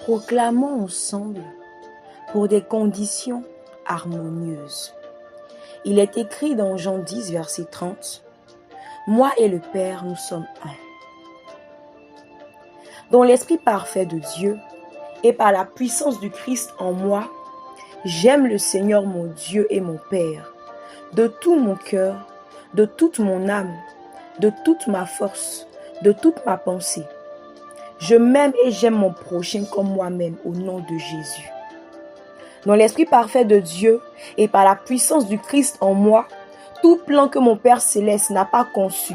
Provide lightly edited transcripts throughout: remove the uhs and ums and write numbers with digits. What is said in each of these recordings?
Proclamons ensemble pour des conditions harmonieuses. Il est écrit dans Jean 10, verset 30, « Moi et le Père, nous sommes un. » Dans l'esprit parfait de Dieu et par la puissance du Christ en moi, j'aime le Seigneur mon Dieu et mon Père, de tout mon cœur, de toute mon âme, de toute ma force, de toute ma pensée. Je m'aime et j'aime mon prochain comme moi-même au nom de Jésus. Dans l'esprit parfait de Dieu et par la puissance du Christ en moi, tout plan que mon Père céleste n'a pas conçu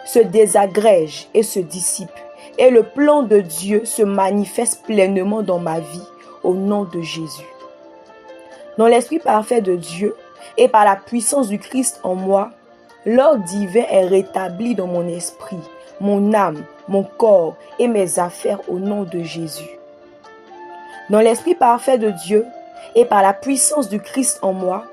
se désagrège et se dissipe, et le plan de Dieu se manifeste pleinement dans ma vie au nom de Jésus. Dans l'esprit parfait de Dieu et par la puissance du Christ en moi, l'ordre divin est rétabli dans mon esprit, mon âme, mon corps et mes affaires au nom de Jésus. Dans l'esprit parfait de Dieu et par la puissance du Christ en moi,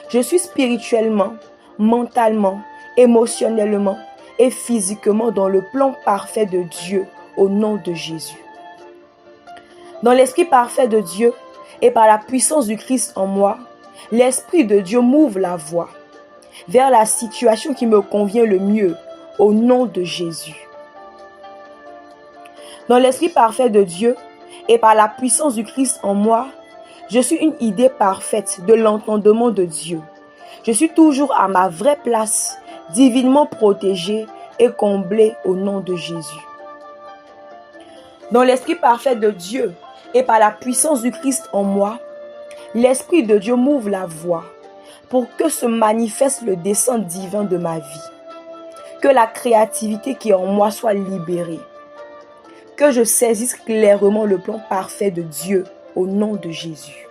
je suis spirituellement, mentalement, émotionnellement et physiquement dans le plan parfait de Dieu au nom de Jésus. Dans l'esprit parfait de Dieu et par la puissance du Christ en moi, l'Esprit de Dieu m'ouvre la voie vers la situation qui me convient le mieux au nom de Jésus. Dans l'esprit parfait de Dieu et par la puissance du Christ en moi, je suis une idée parfaite de l'entendement de Dieu. Je suis toujours à ma vraie place, divinement protégée et comblée au nom de Jésus. Dans l'esprit parfait de Dieu et par la puissance du Christ en moi, l'Esprit de Dieu m'ouvre la voie pour que se manifeste le dessein divin de ma vie. Que la créativité qui est en moi soit libérée. Que je saisisse clairement le plan parfait de Dieu au nom de Jésus.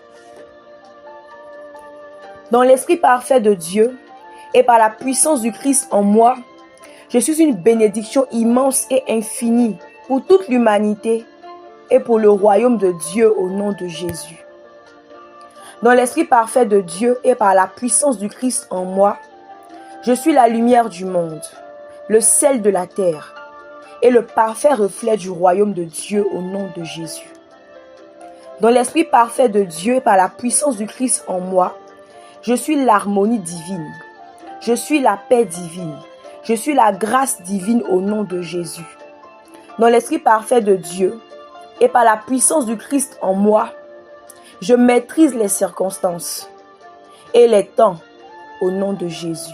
Dans l'esprit parfait de Dieu et par la puissance du Christ en moi, je suis une bénédiction immense et infinie pour toute l'humanité et pour le royaume de Dieu au nom de Jésus. Dans l'esprit parfait de Dieu et par la puissance du Christ en moi, je suis la lumière du monde, le sel de la terre et le parfait reflet du royaume de Dieu au nom de Jésus. Dans l'esprit parfait de Dieu et par la puissance du Christ en moi, je suis l'harmonie divine, je suis la paix divine, je suis la grâce divine au nom de Jésus. Dans l'esprit parfait de Dieu et par la puissance du Christ en moi, je maîtrise les circonstances et les temps au nom de Jésus.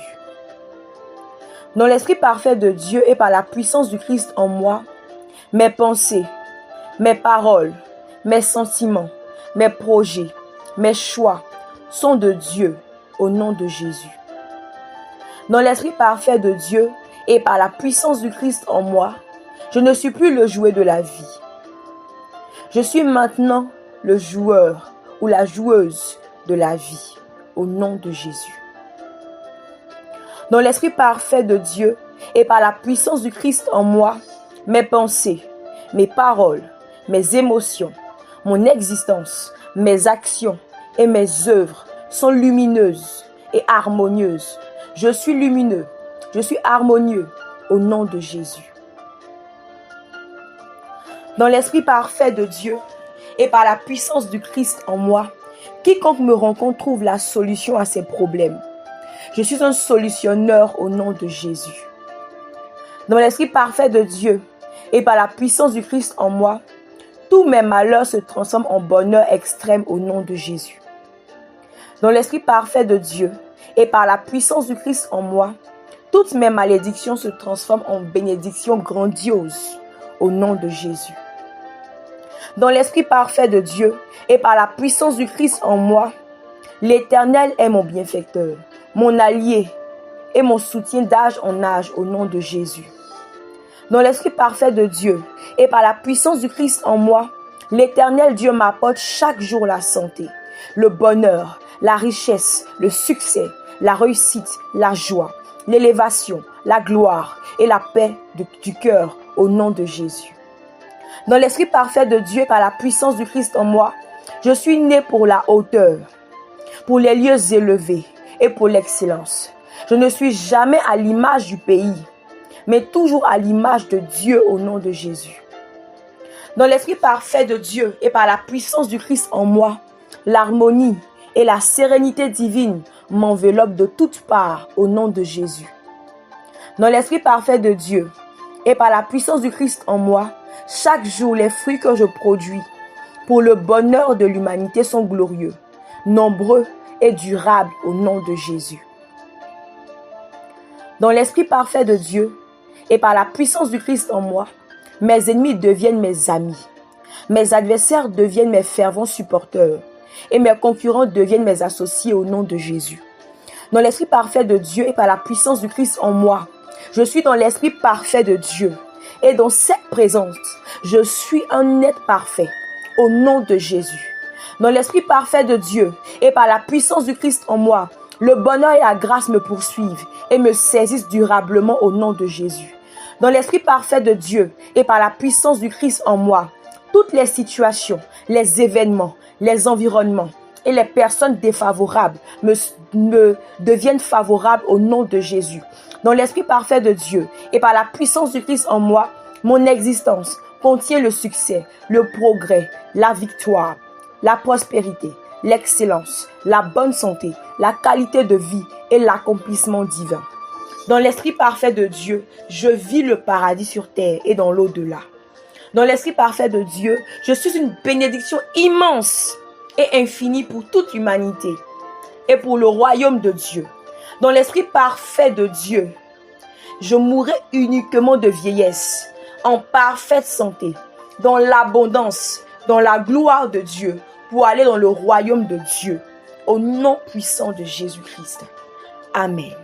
Dans l'esprit parfait de Dieu et par la puissance du Christ en moi, mes pensées, mes paroles, mes sentiments, mes projets, mes choix sont de Dieu au nom de Jésus. Dans l'esprit parfait de Dieu et par la puissance du Christ en moi, je ne suis plus le jouet de la vie. Je suis maintenant le joueur ou la joueuse de la vie au nom de Jésus. Dans l'esprit parfait de Dieu et par la puissance du Christ en moi, mes pensées, mes paroles, mes émotions, mon existence, mes actions et mes œuvres sont lumineuses et harmonieuses. Je suis lumineux, je suis harmonieux au nom de Jésus. Dans l'esprit parfait de Dieu et par la puissance du Christ en moi, quiconque me rencontre trouve la solution à ses problèmes. Je suis un solutionneur au nom de Jésus. Dans l'esprit parfait de Dieu et par la puissance du Christ en moi, tous mes malheurs se transforment en bonheur extrême au nom de Jésus. Dans l'esprit parfait de Dieu et par la puissance du Christ en moi, toutes mes malédictions se transforment en bénédictions grandioses au nom de Jésus. Dans l'esprit parfait de Dieu et par la puissance du Christ en moi, l'Éternel est mon bienfaiteur, mon allié et mon soutien d'âge en âge au nom de Jésus. Dans l'esprit parfait de Dieu et par la puissance du Christ en moi, l'Éternel Dieu m'apporte chaque jour la santé, le bonheur, la richesse, le succès, la réussite, la joie, l'élévation, la gloire et la paix du cœur au nom de Jésus. Dans l'esprit parfait de Dieu et par la puissance du Christ en moi, je suis né pour la hauteur, pour les lieux élevés et pour l'excellence. Je ne suis jamais à l'image du pays, mais toujours à l'image de Dieu au nom de Jésus. Dans l'esprit parfait de Dieu et par la puissance du Christ en moi, l'harmonie et la sérénité divine m'enveloppent de toutes parts au nom de Jésus. Dans l'esprit parfait de Dieu et par la puissance du Christ en moi, chaque jour les fruits que je produis pour le bonheur de l'humanité sont glorieux, nombreux et durables au nom de Jésus. Dans l'esprit parfait de Dieu et par la puissance du Christ en moi, mes ennemis deviennent mes amis, mes adversaires deviennent mes fervents supporters et mes concurrents deviennent mes associés au nom de Jésus. Dans l'esprit parfait de Dieu et par la puissance du Christ en moi, je suis dans l'esprit parfait de Dieu et dans cette présence, je suis un être parfait au nom de Jésus. Dans l'esprit parfait de Dieu et par la puissance du Christ en moi, le bonheur et la grâce me poursuivent et me saisissent durablement au nom de Jésus. Dans l'esprit parfait de Dieu et par la puissance du Christ en moi, toutes les situations, les événements, les environnements et les personnes défavorables me deviennent favorables au nom de Jésus. Dans l'esprit parfait de Dieu et par la puissance du Christ en moi, mon existence contient le succès, le progrès, la victoire, la prospérité, l'excellence, la bonne santé, la qualité de vie et l'accomplissement divin. Dans l'esprit parfait de Dieu, je vis le paradis sur terre et dans l'au-delà. Dans l'esprit parfait de Dieu, je suis une bénédiction immense et infinie pour toute l'humanité et pour le royaume de Dieu. Dans l'esprit parfait de Dieu, je mourrai uniquement de vieillesse, en parfaite santé, dans l'abondance, dans la gloire de Dieu, pour aller dans le royaume de Dieu, au nom puissant de Jésus-Christ. Amen.